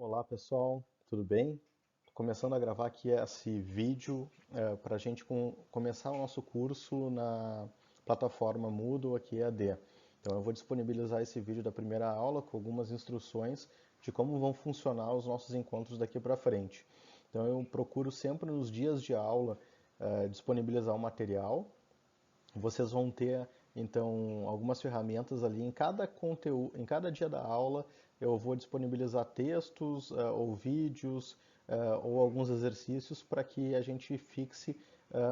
Olá pessoal, tudo bem? Tô começando a gravar aqui esse vídeo para a gente começar o nosso curso na plataforma Moodle aqui EAD. Então eu vou disponibilizar esse vídeo da primeira aula com algumas instruções de como vão funcionar os nossos encontros daqui para frente. Então eu procuro sempre nos dias de aula disponibilizar o material. Vocês vão ter então algumas ferramentas ali em cada conteúdo, em cada dia da aula eu vou disponibilizar textos ou vídeos ou alguns exercícios para que a gente fixe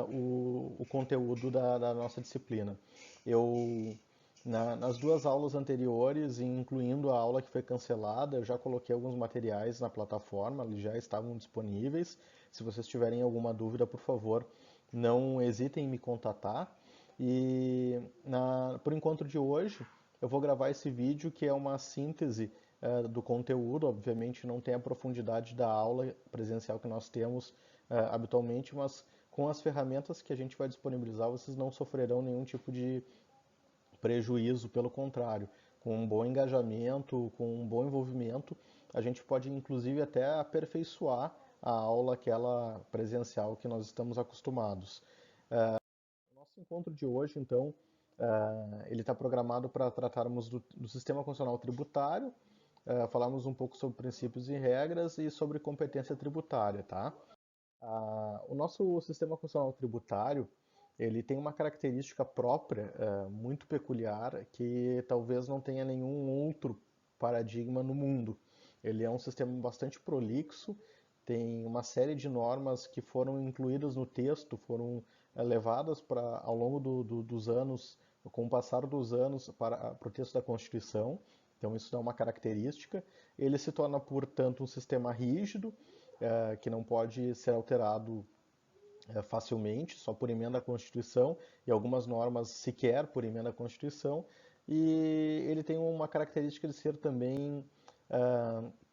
o conteúdo da nossa disciplina. Eu nas duas aulas anteriores, incluindo a aula que foi cancelada, eu já coloquei alguns materiais na plataforma, eles já estavam disponíveis. Se vocês tiverem alguma dúvida, por favor, não hesitem em me contatar. E por encontro de hoje, eu vou gravar esse vídeo que é uma síntese do conteúdo. Obviamente não tem a profundidade da aula presencial que nós temos habitualmente, mas com as ferramentas que a gente vai disponibilizar, vocês não sofrerão nenhum tipo de prejuízo, pelo contrário. Com um bom engajamento, com um bom envolvimento, a gente pode inclusive até aperfeiçoar a aula aquela presencial que nós estamos acostumados. Nosso encontro de hoje, então, ele está programado para tratarmos do sistema constitucional tributário, falarmos um pouco sobre princípios e regras e sobre competência tributária, tá? O nosso sistema constitucional tributário, ele tem uma característica própria, muito peculiar, que talvez não tenha nenhum outro paradigma no mundo. Ele é um sistema bastante prolixo, tem uma série de normas que foram incluídas no texto, foram levadas ao longo dos anos, com o passar dos anos, para o texto da Constituição. Então isso dá uma característica. Ele se torna, portanto, um sistema rígido, que não pode ser alterado facilmente, só por emenda à Constituição, e algumas normas sequer por emenda à Constituição. E ele tem uma característica de ser também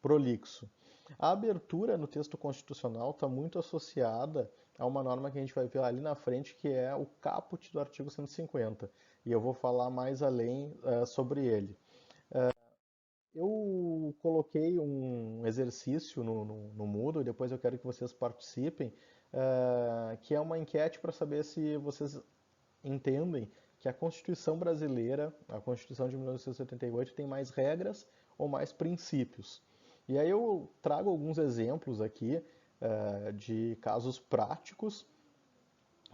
prolixo. A abertura no texto constitucional está muito associada a uma norma que a gente vai ver ali na frente, que é o caput do artigo 150. E eu vou falar mais além sobre ele. Eu coloquei um exercício no Moodle e depois eu quero que vocês participem, que é uma enquete para saber se vocês entendem que a Constituição brasileira, a Constituição de 1988, tem mais regras ou mais princípios. E aí eu trago alguns exemplos aqui de casos práticos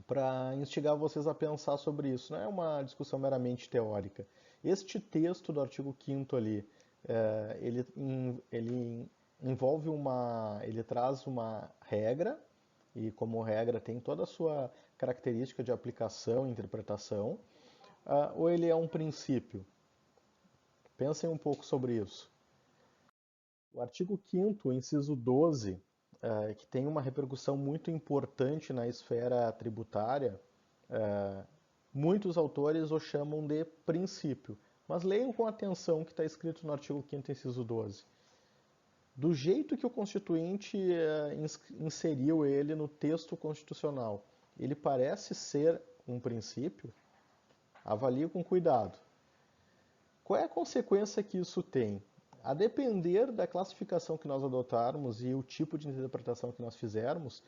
para instigar vocês a pensar sobre isso. Não é uma discussão meramente teórica. Este texto do artigo 5º ali, ele envolve ele traz uma regra, e como regra tem toda a sua característica de aplicação e interpretação, ou ele é um princípio? Pensem um pouco sobre isso. O artigo 5º, inciso 12, que tem uma repercussão muito importante na esfera tributária, muitos autores o chamam de princípio. Mas leiam com atenção o que está escrito no artigo 5º, inciso 12. Do jeito que o Constituinte inseriu ele no texto constitucional, ele parece ser um princípio? Avalie com cuidado. Qual é a consequência que isso tem? A depender da classificação que nós adotarmos e o tipo de interpretação que nós fizermos,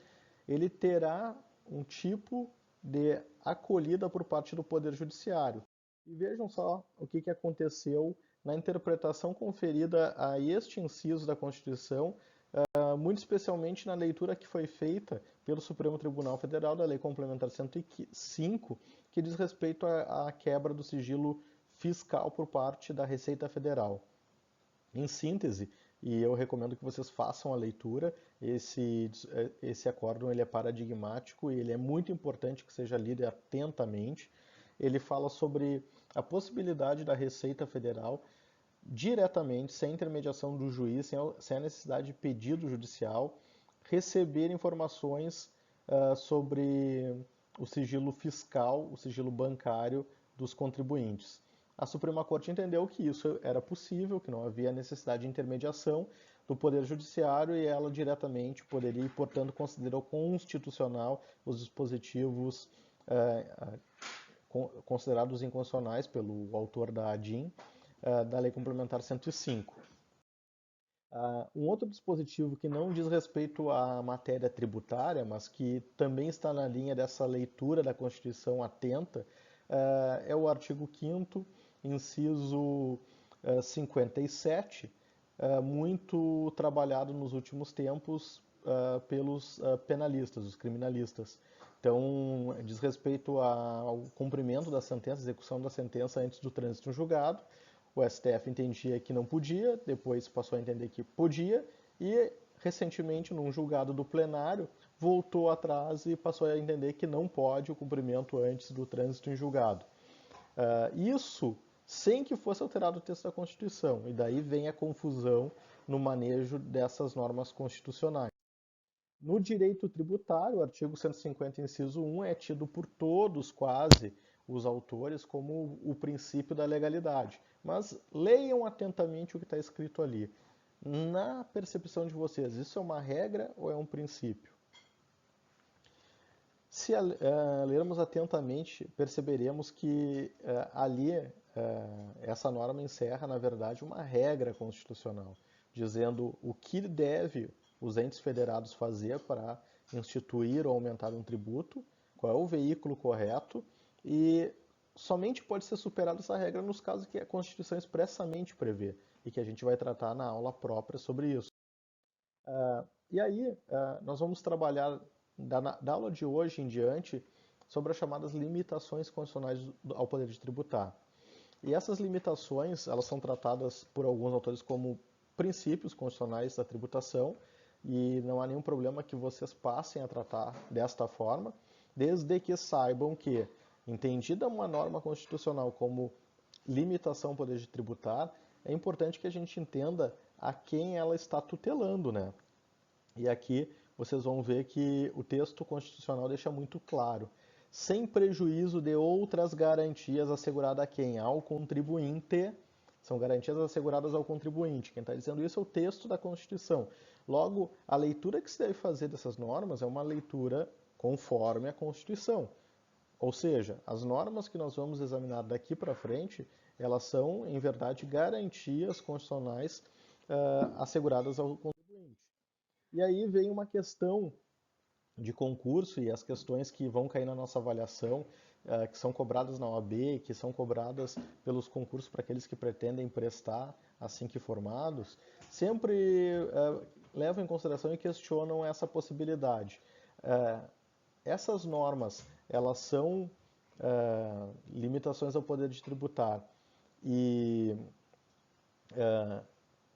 ele terá um tipo de acolhida por parte do Poder Judiciário. E vejam só o que aconteceu na interpretação conferida a este inciso da Constituição, muito especialmente na leitura que foi feita pelo Supremo Tribunal Federal da Lei Complementar 105, que diz respeito à quebra do sigilo fiscal por parte da Receita Federal. Em síntese, e eu recomendo que vocês façam a leitura, esse acórdão ele é paradigmático e ele é muito importante que seja lido atentamente. Ele fala sobre a possibilidade da Receita Federal diretamente, sem intermediação do juiz, sem a necessidade de pedido judicial, receber informações sobre o sigilo fiscal, o sigilo bancário dos contribuintes. A Suprema Corte entendeu que isso era possível, que não havia necessidade de intermediação do Poder Judiciário e ela diretamente poderia, e portanto considerou constitucional os dispositivos considerados inconstitucionais pelo autor da ADIM, da Lei Complementar 105. Um outro dispositivo que não diz respeito à matéria tributária, mas que também está na linha dessa leitura da Constituição atenta, é o artigo 5º, inciso 57, muito trabalhado nos últimos tempos pelos penalistas, os criminalistas. Então, diz respeito ao cumprimento da sentença, execução da sentença antes do trânsito em julgado. O STF entendia que não podia, depois passou a entender que podia, e recentemente, num julgado do plenário, voltou atrás e passou a entender que não pode o cumprimento antes do trânsito em julgado. Isso sem que fosse alterado o texto da Constituição, e daí vem a confusão no manejo dessas normas constitucionais. No direito tributário, o artigo 150, inciso 1, é tido por todos, quase, os autores como o princípio da legalidade. Mas leiam atentamente o que está escrito ali. Na percepção de vocês, isso é uma regra ou é um princípio? Se lermos atentamente, perceberemos que ali essa norma encerra, na verdade, uma regra constitucional, dizendo o que deve os entes federados fazer para instituir ou aumentar um tributo, qual é o veículo correto, e somente pode ser superada essa regra nos casos que a Constituição expressamente prevê, e que a gente vai tratar na aula própria sobre isso. E aí, nós vamos trabalhar da aula de hoje em diante sobre as chamadas limitações constitucionais ao poder de tributar. E essas limitações, elas são tratadas por alguns autores como princípios constitucionais da tributação, e não há nenhum problema que vocês passem a tratar desta forma, desde que saibam que, entendida uma norma constitucional como limitação ao poder de tributar, é importante que a gente entenda a quem ela está tutelando, né? E aqui vocês vão ver que o texto constitucional deixa muito claro, sem prejuízo de outras garantias asseguradas a quem? Ao contribuinte. São garantias asseguradas ao contribuinte. Quem está dizendo isso é o texto da Constituição. Logo, a leitura que se deve fazer dessas normas é uma leitura conforme a Constituição. Ou seja, as normas que nós vamos examinar daqui para frente, elas são, em verdade, garantias constitucionais asseguradas ao contribuinte. E aí vem uma questão de concurso e as questões que vão cair na nossa avaliação, que são cobradas na OAB, que são cobradas pelos concursos para aqueles que pretendem prestar assim que formados, sempre levam em consideração e questionam essa possibilidade. Essas normas, elas são limitações ao poder de tributar e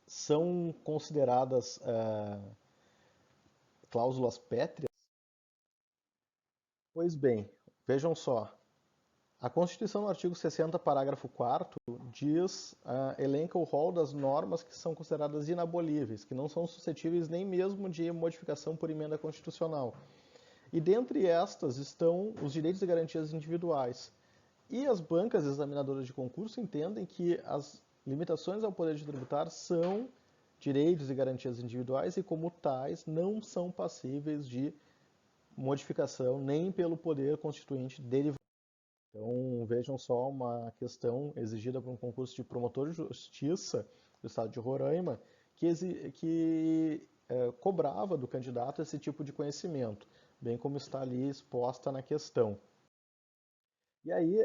são consideradas cláusulas pétreas? Pois bem, vejam só. A Constituição, no artigo 60, parágrafo 4º, elenca o rol das normas que são consideradas inabolíveis, que não são suscetíveis nem mesmo de modificação por emenda constitucional. E dentre estas estão os direitos e garantias individuais. E as bancas examinadoras de concurso entendem que as limitações ao poder de tributar são direitos e garantias individuais e, como tais, não são passíveis de modificação nem pelo poder constituinte derivado. Então, vejam só uma questão exigida por um concurso de promotor de justiça do estado de Roraima, que cobrava do candidato esse tipo de conhecimento, bem como está ali exposta na questão. E aí,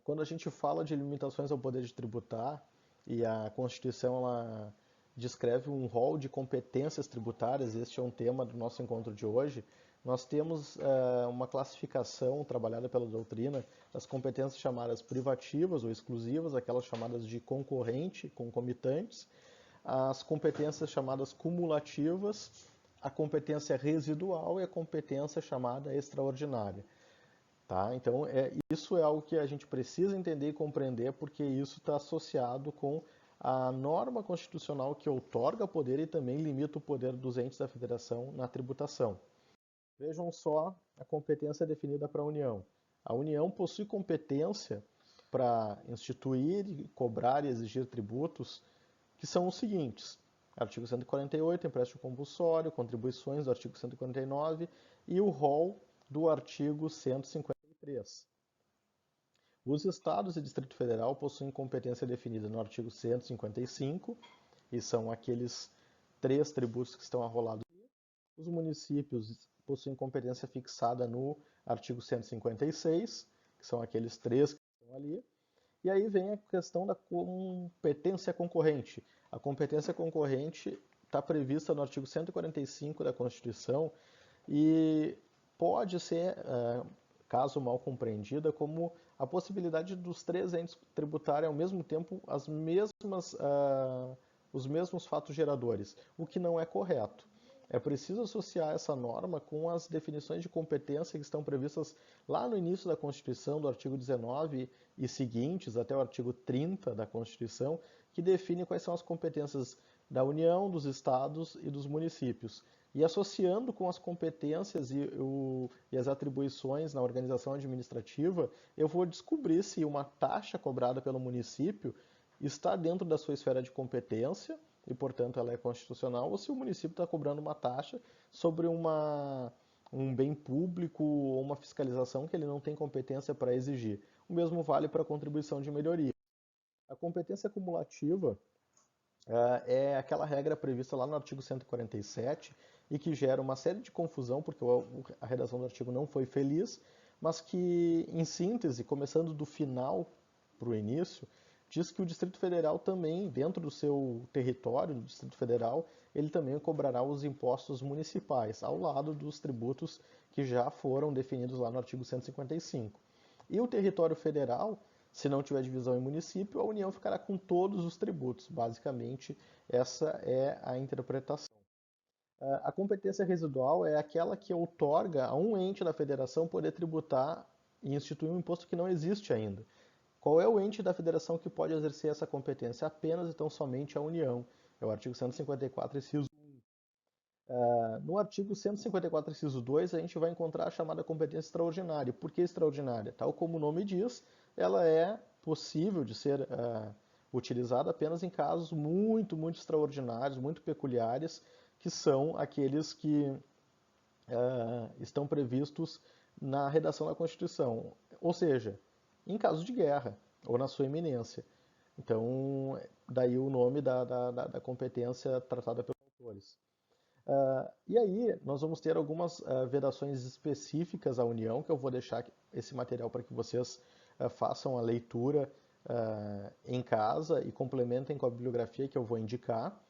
quando a gente fala de limitações ao poder de tributar, e a Constituição ela descreve um rol de competências tributárias, este é um tema do nosso encontro de hoje, nós temos uma classificação trabalhada pela doutrina das competências chamadas privativas ou exclusivas, aquelas chamadas de concorrente, concomitantes, as competências chamadas cumulativas, a competência residual e a competência chamada extraordinária. Tá? Então, isso é algo que a gente precisa entender e compreender, porque isso está associado com a norma constitucional que outorga poder e também limita o poder dos entes da federação na tributação. Vejam só a competência definida para a União. A União possui competência para instituir, cobrar e exigir tributos, que são os seguintes: artigo 148, empréstimo compulsório, contribuições do artigo 149 e o rol do artigo 153. Os Estados e Distrito Federal possuem competência definida no artigo 155, e são aqueles 3 tributos que estão arrolados. Os municípios possuem competência fixada no artigo 156, que são aqueles 3 que estão ali. E aí vem a questão da competência concorrente. A competência concorrente está prevista no artigo 145 da Constituição e pode ser, caso mal compreendida, como a possibilidade dos 3 entes tributarem ao mesmo tempo os mesmos fatos geradores, o que não é correto. É preciso associar essa norma com as definições de competência que estão previstas lá no início da Constituição, do artigo 19 e seguintes, até o artigo 30 da Constituição, que define quais são as competências da União, dos estados e dos municípios. E associando com as competências e as atribuições na organização administrativa, eu vou descobrir se uma taxa cobrada pelo município está dentro da sua esfera de competência e, portanto, ela é constitucional, ou se o município está cobrando uma taxa sobre um bem público ou uma fiscalização que ele não tem competência para exigir. O mesmo vale para a contribuição de melhoria. A competência cumulativa é aquela regra prevista lá no artigo 147 e que gera uma série de confusão, porque a redação do artigo não foi feliz, mas que, em síntese, começando do final para o início, diz que o Distrito Federal também, dentro do seu território, do Distrito Federal, ele também cobrará os impostos municipais, ao lado dos tributos que já foram definidos lá no artigo 155. E o território federal, se não tiver divisão em município, a União ficará com todos os tributos. Basicamente, essa é a interpretação. A competência residual é aquela que outorga a um ente da federação poder tributar e instituir um imposto que não existe ainda. Qual é o ente da federação que pode exercer essa competência? Apenas e tão somente a União. É o artigo 154, inciso 1. No artigo 154, inciso 2, a gente vai encontrar a chamada competência extraordinária. Por que extraordinária? Tal como o nome diz, ela é possível de ser utilizada apenas em casos muito, muito extraordinários, muito peculiares, que são aqueles que estão previstos na redação da Constituição. Ou seja, em caso de guerra ou na sua iminência. Então, daí o nome da competência tratada pelos autores. E aí, nós vamos ter algumas vedações específicas à União, que eu vou deixar esse material para que vocês façam a leitura em casa e complementem com a bibliografia que eu vou indicar.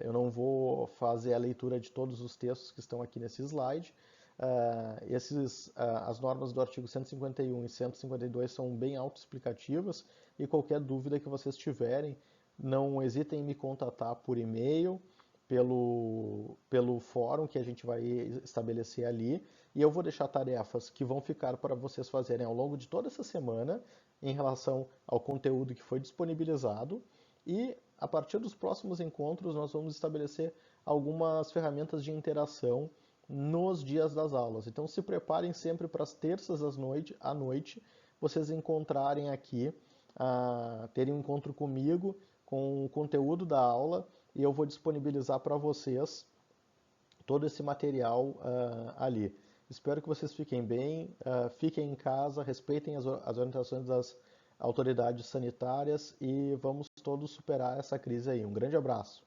Eu não vou fazer a leitura de todos os textos que estão aqui nesse slide. As normas do artigo 151 e 152 são bem autoexplicativas e qualquer dúvida que vocês tiverem, não hesitem em me contatar por e-mail, pelo fórum que a gente vai estabelecer ali, e eu vou deixar tarefas que vão ficar para vocês fazerem ao longo de toda essa semana em relação ao conteúdo que foi disponibilizado, e a partir dos próximos encontros nós vamos estabelecer algumas ferramentas de interação nos dias das aulas. Então se preparem sempre para as terças à noite, vocês encontrarem aqui, terem um encontro comigo com o conteúdo da aula, e eu vou disponibilizar para vocês todo esse material ali. Espero que vocês fiquem bem, fiquem em casa, respeitem as orientações das autoridades sanitárias e vamos todos superar essa crise aí. Um grande abraço!